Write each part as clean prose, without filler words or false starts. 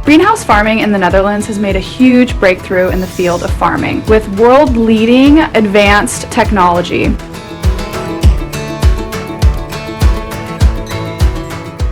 Greenhouse farming in the Netherlands has made a huge breakthrough in the field of farming, with world-leading advanced technology.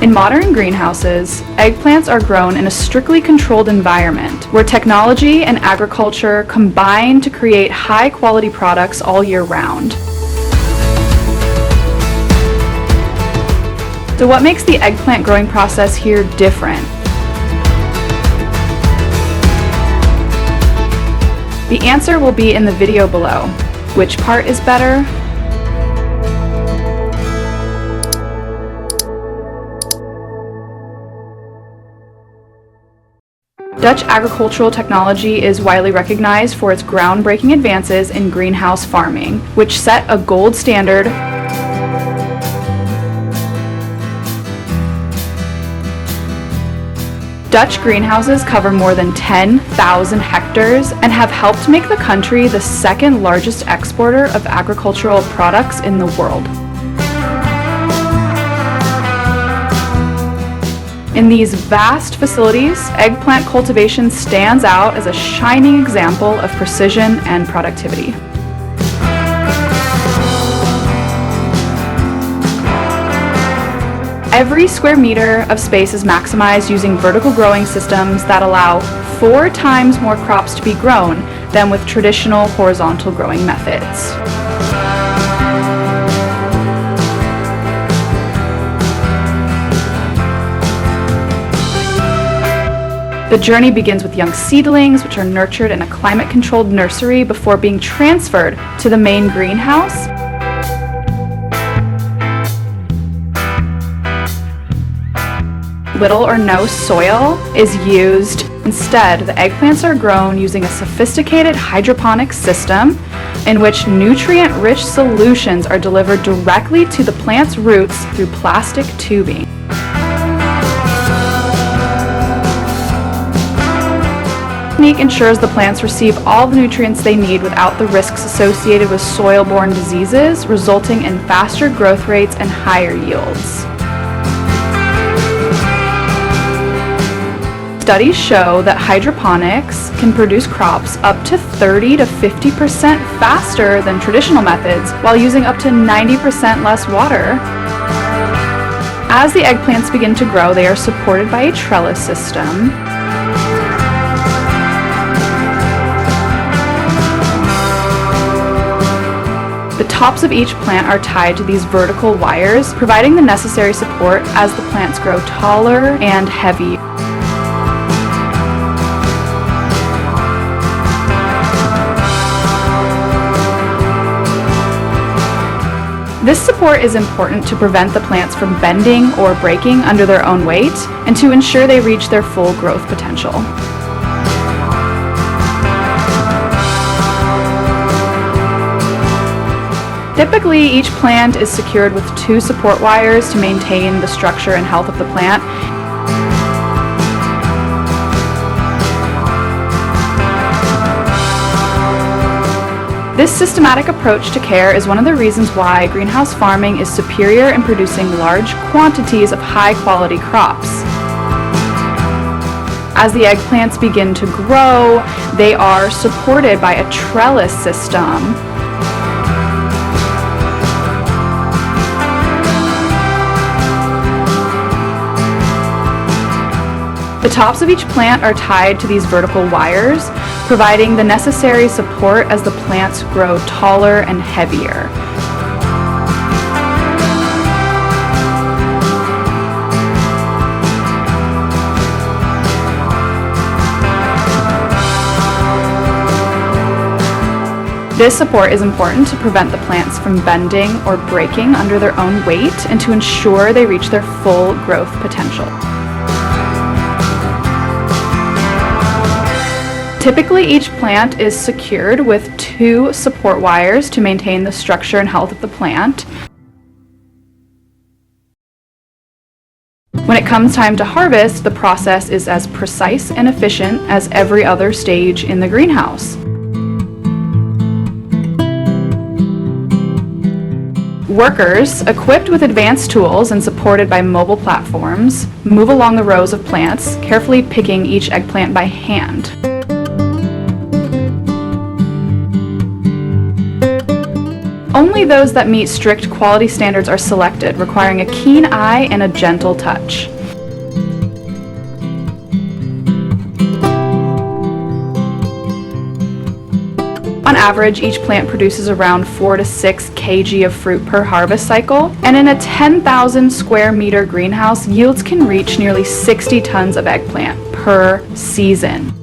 In modern greenhouses, eggplants are grown in a strictly controlled environment where technology and agriculture combine to create high-quality products all year round. So what makes the eggplant growing process here different? The answer will be in the video below. Which part is better? Dutch agricultural technology is widely recognized for its groundbreaking advances in greenhouse farming, which set a gold standard. Dutch greenhouses cover more than 10,000 hectares and have helped make the country the second largest exporter of agricultural products in the world. In these vast facilities, eggplant cultivation stands out as a shining example of precision and productivity. Every square meter of space is maximized using vertical growing systems that allow 4 times more crops to be grown than with traditional horizontal growing methods. The journey begins with young seedlings, which are nurtured in a climate-controlled nursery before being transferred to the main greenhouse. Little or no soil is used. Instead, the eggplants are grown using a sophisticated hydroponic system in which nutrient-rich solutions are delivered directly to the plant's roots through plastic tubing. This technique ensures the plants receive all the nutrients they need without the risks associated with soil-borne diseases, resulting in faster growth rates and higher yields. Studies show that hydroponics can produce crops up to 30 to 50% faster than traditional methods while using up to 90% less water. As the eggplants begin to grow, they are supported by a trellis system. The tops of each plant are tied to these vertical wires, providing the necessary support as the plants grow taller and heavy. This support is important to prevent the plants from bending or breaking under their own weight and to ensure they reach their full growth potential. Typically, each plant is secured with 2 support wires to maintain the structure and health of the plant. This systematic approach to care is one of the reasons why greenhouse farming is superior in producing large quantities of high-quality crops. As the eggplants begin to grow, they are supported by a trellis system. The tops of each plant are tied to these vertical wires, providing the necessary support as the plants grow taller and heavier. This support is important to prevent the plants from bending or breaking under their own weight and to ensure they reach their full growth potential. Typically, each plant is secured with 2 support wires to maintain the structure and health of the plant. When it comes time to harvest, the process is as precise and efficient as every other stage in the greenhouse. Workers, equipped with advanced tools and supported by mobile platforms, move along the rows of plants, carefully picking each eggplant by hand. Only those that meet strict quality standards are selected, requiring a keen eye and a gentle touch. On average, each plant produces around 4 to 6 kg of fruit per harvest cycle, and in a 10,000 square meter greenhouse, yields can reach nearly 60 tons of eggplant per season.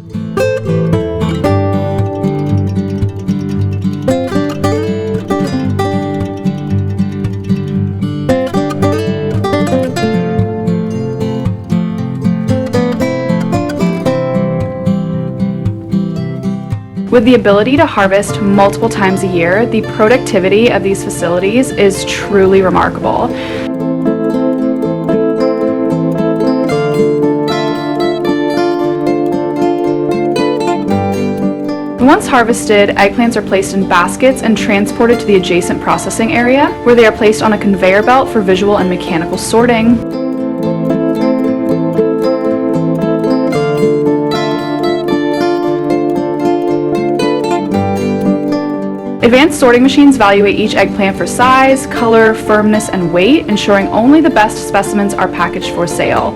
With the ability to harvest multiple times a year, the productivity of these facilities is truly remarkable. Once harvested, eggplants are placed in baskets and transported to the adjacent processing area, where they are placed on a conveyor belt for visual and mechanical sorting. Advanced sorting machines evaluate each eggplant for size, color, firmness, and weight, ensuring only the best specimens are packaged for sale.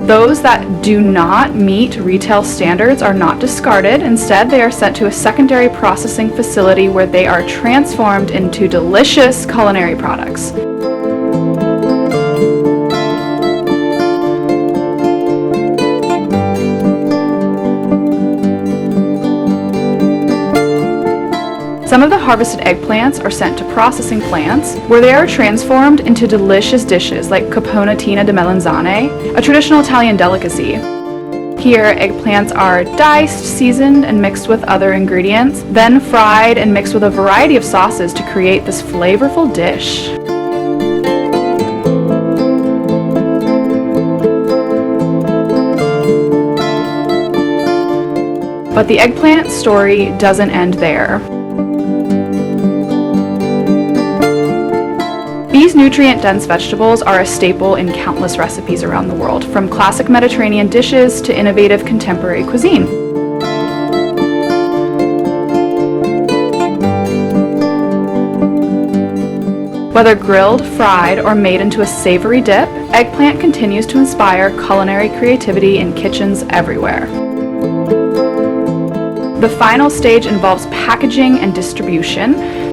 Those that do not meet retail standards are not discarded. Instead, they are sent to a secondary processing facility where they are transformed into delicious culinary products. Some of the harvested eggplants are sent to processing plants, where they are transformed into delicious dishes like caponatina di melanzane, a traditional Italian delicacy. Here, eggplants are diced, seasoned, and mixed with other ingredients, then fried and mixed with a variety of sauces to create this flavorful dish. But the eggplant story doesn't end there. These nutrient-dense vegetables are a staple in countless recipes around the world, from classic Mediterranean dishes to innovative contemporary cuisine. Whether grilled, fried, or made into a savory dip, eggplant continues to inspire culinary creativity in kitchens everywhere. The final stage involves packaging and distribution.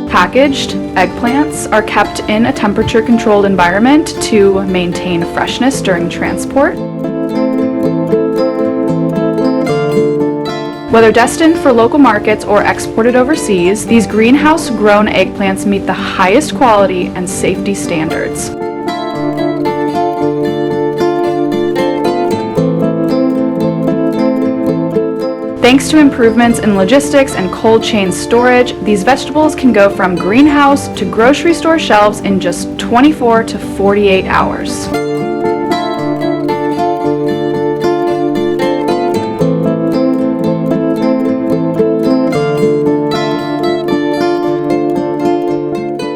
Packaged eggplants are kept in a temperature-controlled environment to maintain freshness during transport. Whether destined for local markets or exported overseas, these greenhouse-grown eggplants meet the highest quality and safety standards. Thanks to improvements in logistics and cold chain storage, these vegetables can go from greenhouse to grocery store shelves in just 24 to 48 hours.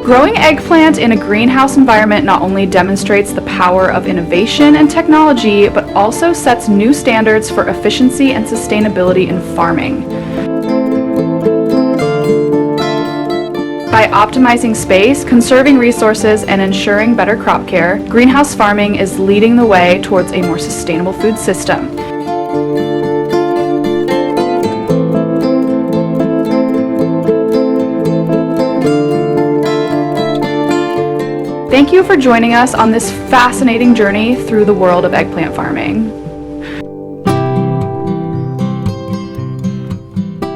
Growing eggplant in a greenhouse environment not only demonstrates the power of innovation and technology, but also sets new standards for efficiency and sustainability in farming. By optimizing space, conserving resources, and ensuring better crop care, greenhouse farming is leading the way towards a more sustainable food system. Thank you for joining us on this fascinating journey through the world of eggplant farming.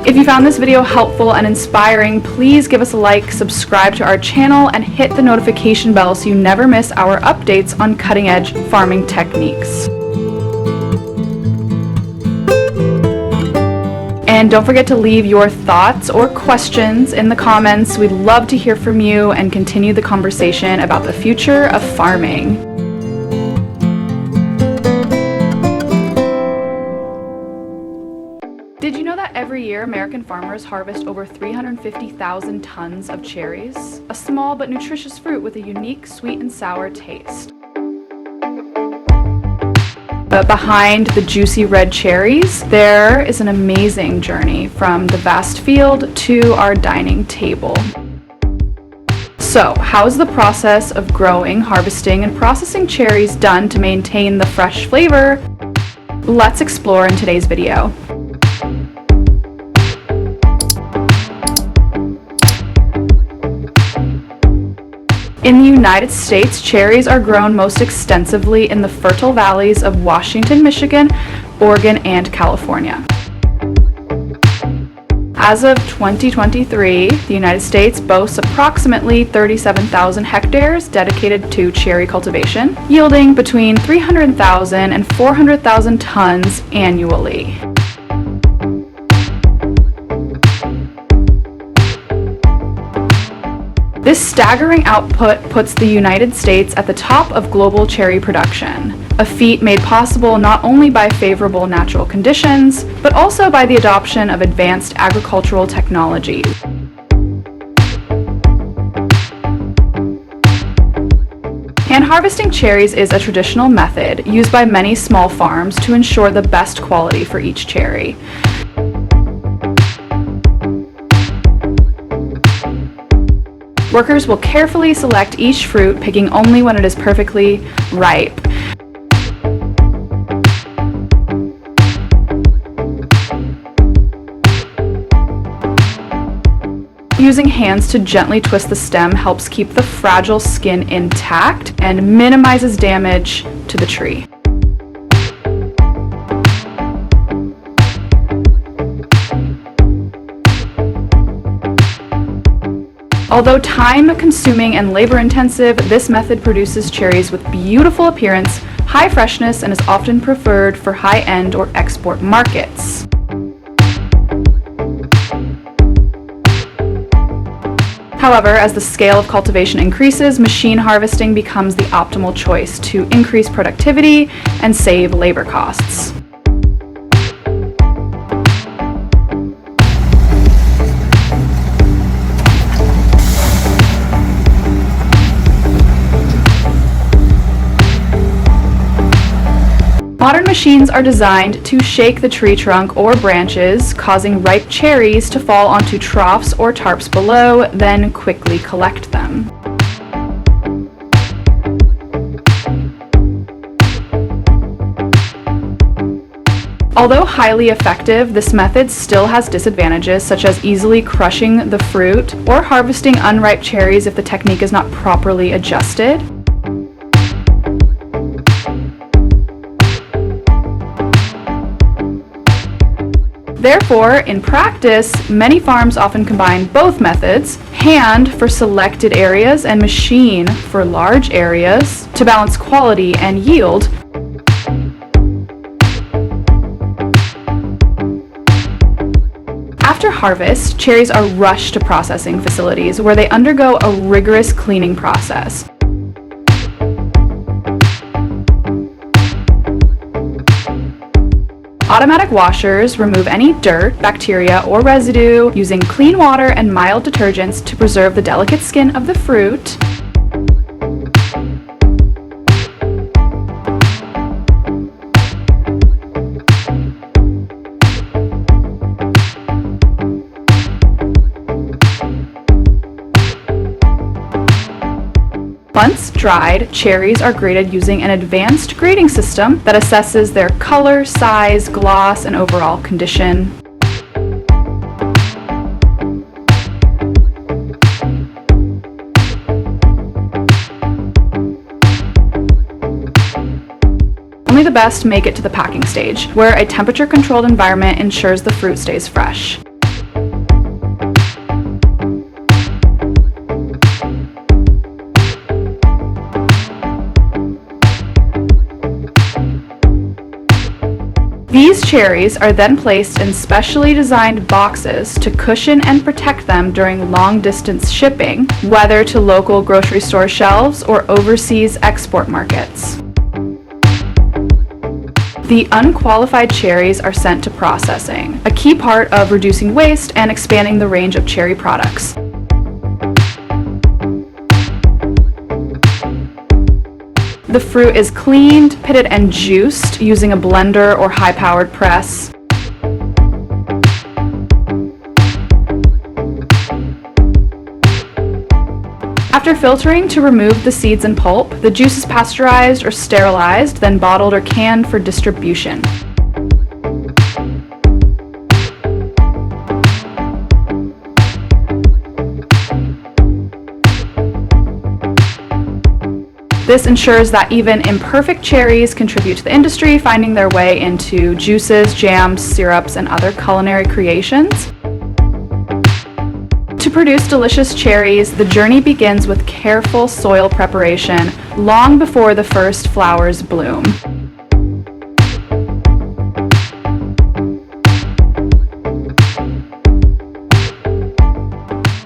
If you found this video helpful and inspiring, please give us a like, subscribe to our channel, and hit the notification bell so you never miss our updates on cutting-edge farming techniques. And don't forget to leave your thoughts or questions in the comments. We'd love to hear from you and continue the conversation about the future of farming. Did you know that every year American farmers harvest over 350,000 tons of cherries? A small but nutritious fruit with a unique sweet and sour taste. But behind the juicy red cherries, there is an amazing journey from the vast field to our dining table. So, how is the process of growing, harvesting, and processing cherries done to maintain the fresh flavor? Let's explore in today's video. In the United States, cherries are grown most extensively in the fertile valleys of Washington, Michigan, Oregon, and California. As of 2023, the United States boasts approximately 37,000 hectares dedicated to cherry cultivation, yielding between 300,000 and 400,000 tons annually. This staggering output puts the United States at the top of global cherry production, a feat made possible not only by favorable natural conditions, but also by the adoption of advanced agricultural technologies. Hand harvesting cherries is a traditional method used by many small farms to ensure the best quality for each cherry. Workers will carefully select each fruit, picking only when it is perfectly ripe. Using hands to gently twist the stem helps keep the fragile skin intact and minimizes damage to the tree. Although time-consuming and labor-intensive, this method produces cherries with beautiful appearance, high freshness, and is often preferred for high-end or export markets. However, as the scale of cultivation increases, machine harvesting becomes the optimal choice to increase productivity and save labor costs. Modern machines are designed to shake the tree trunk or branches, causing ripe cherries to fall onto troughs or tarps below, then quickly collect them. Although highly effective, this method still has disadvantages such as easily crushing the fruit or harvesting unripe cherries if the technique is not properly adjusted. Therefore, in practice, many farms often combine both methods, hand for selected areas and machine for large areas, to balance quality and yield. After harvest, cherries are rushed to processing facilities where they undergo a rigorous cleaning process. Automatic washers remove any dirt, bacteria, or residue using clean water and mild detergents to preserve the delicate skin of the fruit. Once dried, cherries are graded using an advanced grading system that assesses their color, size, gloss, and overall condition. Only the best make it to the packing stage, where a temperature-controlled environment ensures the fruit stays fresh. These cherries are then placed in specially designed boxes to cushion and protect them during long-distance shipping, whether to local grocery store shelves or overseas export markets. The unqualified cherries are sent to processing, a key part of reducing waste and expanding the range of cherry products. The fruit is cleaned, pitted, and juiced using a blender or high-powered press. After filtering to remove the seeds and pulp, the juice is pasteurized or sterilized, then bottled or canned for distribution. This ensures that even imperfect cherries contribute to the industry, finding their way into juices, jams, syrups, and other culinary creations. To produce delicious cherries, the journey begins with careful soil preparation long before the first flowers bloom.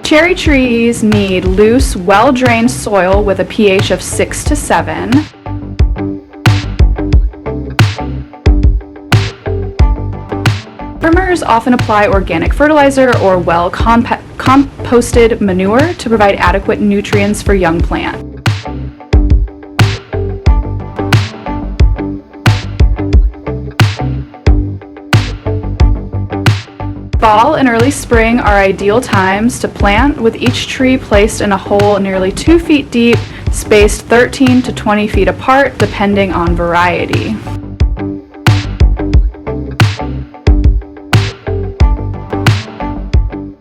Cherry trees need loose, well-drained soil with a pH of 6 to 7. Farmers often apply organic fertilizer or well-composted manure to provide adequate nutrients for young plants. Fall and early spring are ideal times to plant, with each tree placed in a hole nearly 2 feet deep, spaced 13 to 20 feet apart, depending on variety.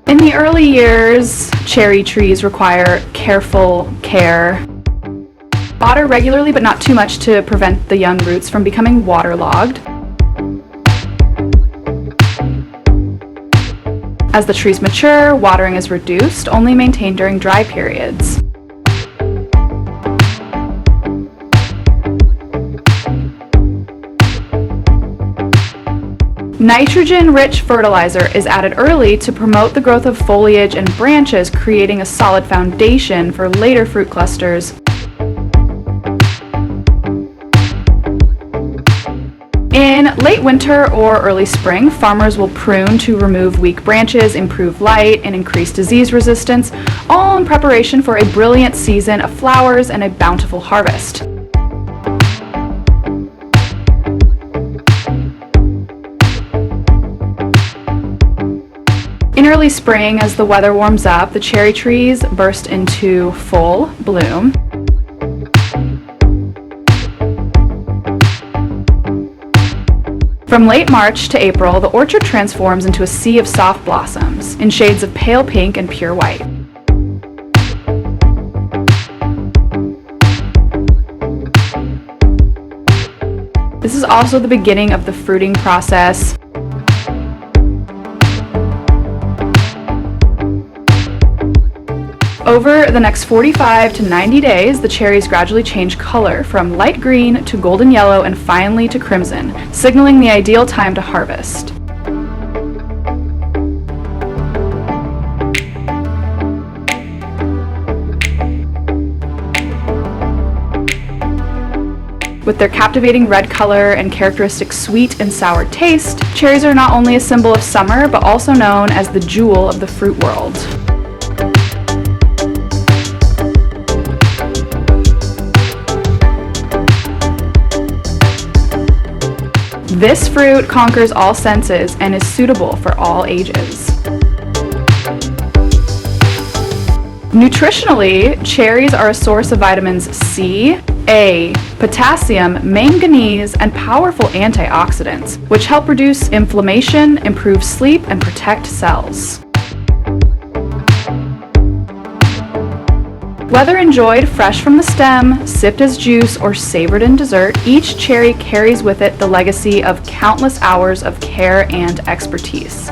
In the early years, cherry trees require careful care. Water regularly, but not too much to prevent the young roots from becoming waterlogged. As the trees mature, watering is reduced, only maintained during dry periods. Nitrogen-rich fertilizer is added early to promote the growth of foliage and branches, creating a solid foundation for later fruit clusters. In late winter or early spring, farmers will prune to remove weak branches, improve light, and increase disease resistance, all in preparation for a brilliant season of flowers and a bountiful harvest. In early spring, as the weather warms up, the cherry trees burst into full bloom. From late March to April, the orchard transforms into a sea of soft blossoms in shades of pale pink and pure white. This is also the beginning of the fruiting process. Over the next 45 to 90 days, the cherries gradually change color from light green to golden yellow and finally to crimson, signaling the ideal time to harvest. With their captivating red color and characteristic sweet and sour taste, cherries are not only a symbol of summer, but also known as the jewel of the fruit world. This fruit conquers all senses and is suitable for all ages. Nutritionally, cherries are a source of vitamins C, A, potassium, manganese, and powerful antioxidants, which help reduce inflammation, improve sleep, and protect cells. Whether enjoyed fresh from the stem, sipped as juice, or savored in dessert, each cherry carries with it the legacy of countless hours of care and expertise.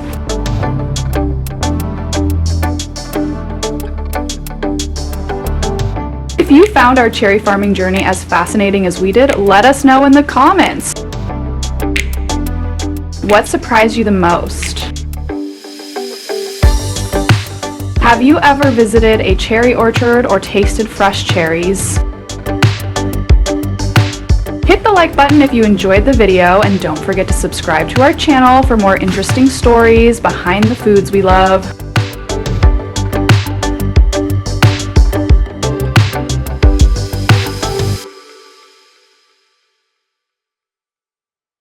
If you found our cherry farming journey as fascinating as we did, let us know in the comments. What surprised you the most? Have you ever visited a cherry orchard or tasted fresh cherries? Hit the like button if you enjoyed the video, and don't forget to subscribe to our channel for more interesting stories behind the foods we love.